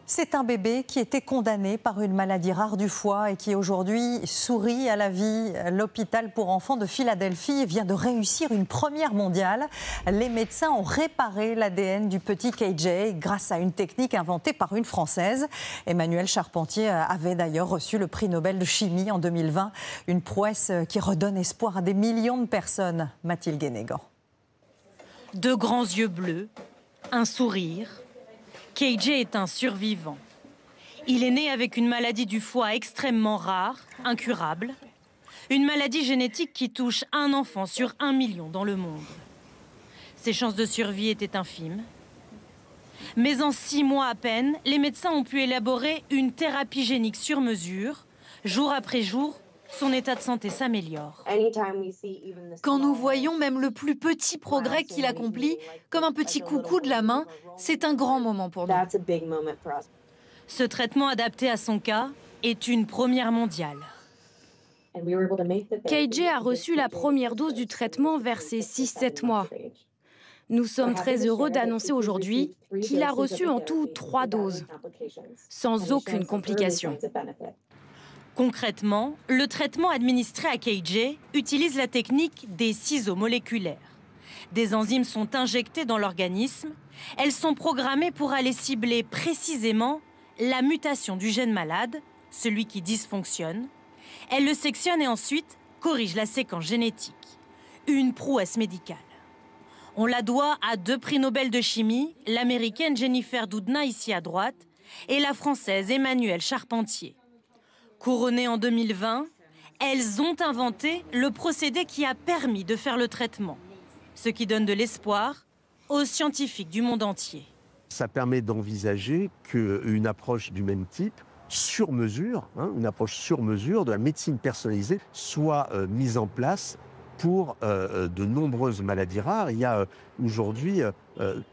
C'est un bébé qui était condamné par une maladie rare du foie et qui aujourd'hui sourit à la vie. L'hôpital pour enfants de Philadelphie vient de réussir une première mondiale. Les médecins ont réparé l'ADN du petit KJ grâce à une technique inventée par une Française. Emmanuelle Charpentier avait d'ailleurs reçu le prix Nobel de chimie en 2020. Une prouesse qui redonne espoir à des millions de personnes. Mathilde Guénégan. De grands yeux bleus, un sourire. KJ est un survivant. Il est né avec une maladie du foie extrêmement rare, incurable. Une maladie génétique qui touche un enfant sur 1 million dans le monde. Ses chances de survie étaient infimes. Mais en 6 mois à peine, les médecins ont pu élaborer une thérapie génique sur mesure. Jour après jour, son état de santé s'améliore. Quand nous voyons même le plus petit progrès qu'il accomplit, comme un petit coucou de la main, c'est un grand moment pour nous. Ce traitement adapté à son cas est une première mondiale. KJ a reçu la première dose du traitement vers ses 6-7 mois. Nous sommes très heureux d'annoncer aujourd'hui qu'il a reçu en tout 3 doses, sans aucune complication. Concrètement, le traitement administré à KJ utilise la technique des ciseaux moléculaires. Des enzymes sont injectées dans l'organisme. Elles sont programmées pour aller cibler précisément la mutation du gène malade, celui qui dysfonctionne. Elles le sectionnent et ensuite corrigent la séquence génétique. Une prouesse médicale. On la doit à 2 prix Nobel de chimie, l'américaine Jennifer Doudna ici à droite et la française Emmanuelle Charpentier. Couronnées en 2020, elles ont inventé le procédé qui a permis de faire le traitement. Ce qui donne de l'espoir aux scientifiques du monde entier. Ça permet d'envisager qu'une approche du même type, sur mesure, une approche sur mesure de la médecine personnalisée, soit mise en place pour de nombreuses maladies rares. Il y a aujourd'hui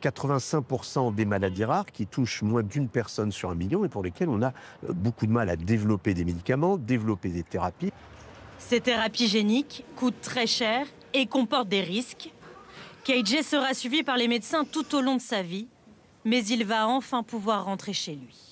85% des maladies rares qui touchent moins d'1 personne sur 1 million et pour lesquelles on a beaucoup de mal à développer des médicaments, développer des thérapies. Ces thérapies géniques coûtent très cher et comportent des risques. KJ sera suivi par les médecins tout au long de sa vie, mais il va enfin pouvoir rentrer chez lui.